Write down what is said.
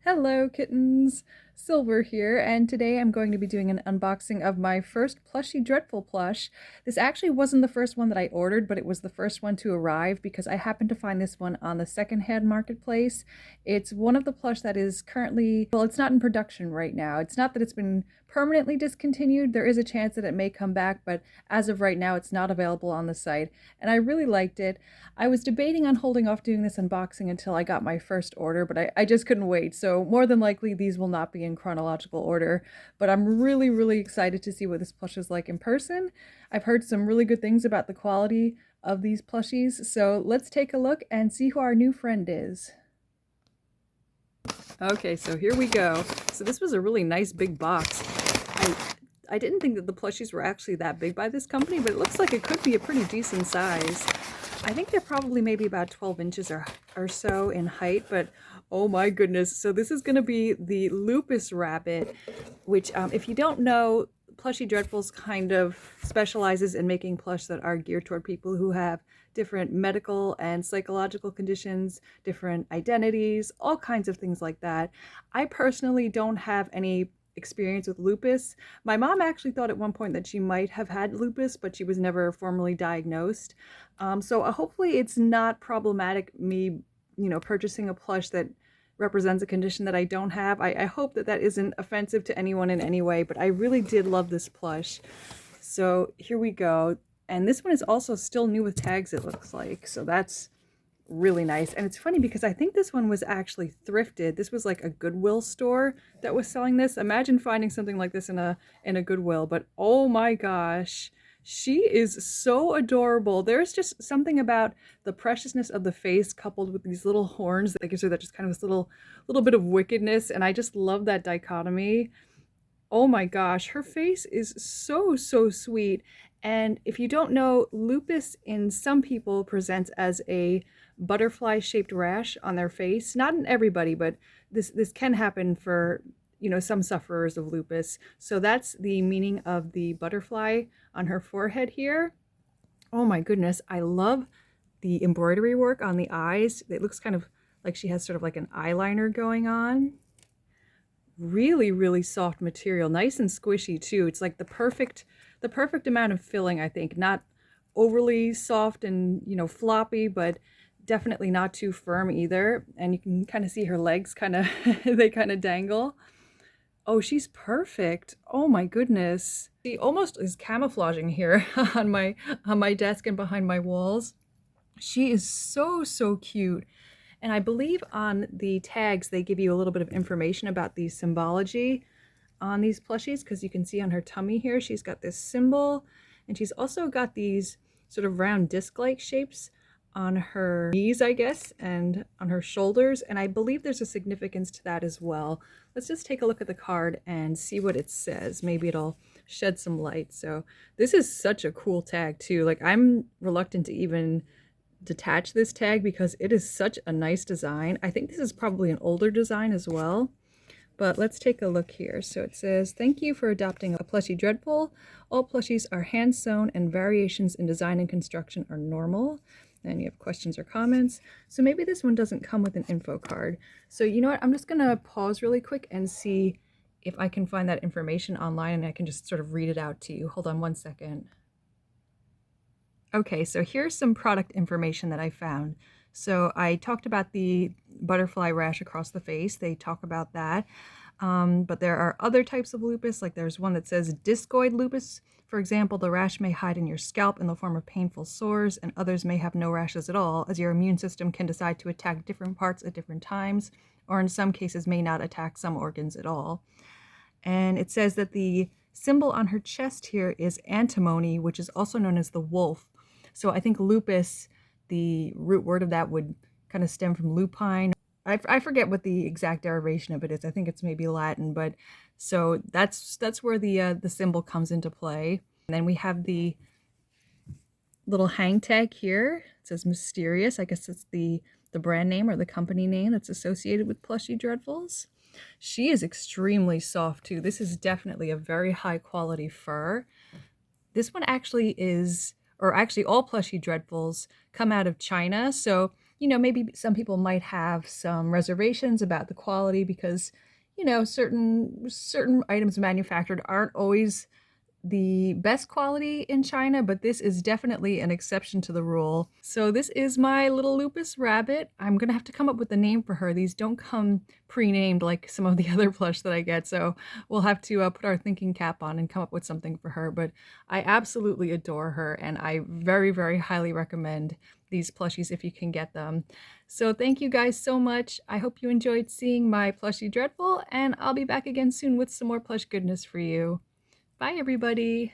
Hello kittens! Silver here, and today I'm going to be doing an unboxing of my first Plushie Dreadful plush. This actually wasn't the first one that I ordered, but it was the first one to arrive because I happened to find this one on the secondhand marketplace. It's one of the plush that is currently, well, it's not in production right now. It's not that it's been permanently discontinued. There is a chance that it may come back, but as of right now, it's not available on the site, and I really liked it. I was debating on holding off doing this unboxing until I got my first order, but I just couldn't wait. So more than likely these will not be in chronological order, but I'm really excited to see what this plush is like in person. I've heard some really good things about the quality of these plushies, so let's take a look and see who our new friend is. Okay, so here we go. So this was a really nice big box. I didn't think that the plushies were actually that big by this company, but it looks like it could be a pretty decent size. I think they're probably maybe about 12 inches or so in height, but oh my goodness. So this is going to be the Lupus rabbit, which if you don't know, Plushie Dreadfuls kind of specializes in making plush that are geared toward people who have different medical and psychological conditions, different identities, all kinds of things like that. I personally don't have any experience with lupus. My mom actually thought at one point that she might have had lupus, but she was never formally diagnosed. So hopefully it's not problematic me, purchasing a plush that represents a condition that I don't have. I hope that that isn't offensive to anyone in any way, but I really did love this plush. So here we go. And this one is also still new with tags, it looks like. So that's really nice. And it's funny because I think this one was actually thrifted. This was like a Goodwill store that was selling this. Imagine finding something like this in a Goodwill, but oh my gosh, she is so adorable. There's just something about the preciousness of the face coupled with these little horns that gives her that just kind of this little bit of wickedness, and I just love that dichotomy. Oh my gosh, her face is so sweet. And if you don't know, lupus in some people presents as a butterfly-shaped rash on their face. Not in everybody, but this can happen for, some sufferers of lupus. So that's the meaning of the butterfly on her forehead here. Oh my goodness, I love the embroidery work on the eyes. It looks kind of like she has sort of like an eyeliner going on. Really soft material, nice and squishy too. It's like the perfect amount of filling, I think. Not overly soft and floppy, but definitely not too firm either. And you can kind of see her legs kind of they kind of dangle. Oh, she's perfect. Oh my goodness. She almost is camouflaging here on my desk and behind my walls. She is so cute. And I believe on the tags, they give you a little bit of information about the symbology on these plushies, because you can see on her tummy here, she's got this symbol, and she's also got these sort of round disc-like shapes on her knees, I guess, and on her shoulders, and I believe there's a significance to that as well. Let's just take a look at the card and see what it says. Maybe it'll shed some light. So this is such a cool tag too. Like, I'm reluctant to even detach this tag because it is such a nice design. I think this is probably an older design as well, but let's take a look here. So it says, "Thank you for adopting a Plushie Dreadful. All plushies are hand sewn and variations in design and construction are normal." And you have questions or comments. So maybe this one doesn't come with an info card. So you know what, I'm just gonna pause really quick and see if I can find that information online, and I can just sort of read it out to you. Hold on one second. Okay, so here's some product information that I found. So I talked about the butterfly rash across the face. They talk about that. But there are other types of lupus, like there's one that says discoid lupus. For example, the rash may hide in your scalp in the form of painful sores, and others may have no rashes at all, as your immune system can decide to attack different parts at different times, or in some cases may not attack some organs at all. And it says that the symbol on her chest here is antimony, which is also known as the wolf. So I think lupus, the root word of that would kind of stem from lupine. I forget what the exact derivation of it is. I think it's maybe Latin, but so that's where the symbol comes into play. And then we have the little hang tag here. It says Mysterious. I guess it's the brand name or the company name that's associated with Plushie Dreadfuls. She is extremely soft too. This is definitely a very high quality fur. This one actually is, or actually all Plushie Dreadfuls come out of China. So, you know, maybe some people might have some reservations about the quality because, you know, certain items manufactured aren't always the best quality in China, but this is definitely an exception to the rule. So this is my little Lupus rabbit. I'm gonna have to come up with a name for her. These don't come pre-named like some of the other plush that I get, so we'll have to put our thinking cap on and come up with something for her. But I absolutely adore her, and I very, very highly recommend these plushies if you can get them. So thank you guys so much. I hope you enjoyed seeing my Plushie Dreadful, and I'll be back again soon with some more plush goodness for you. Bye, everybody.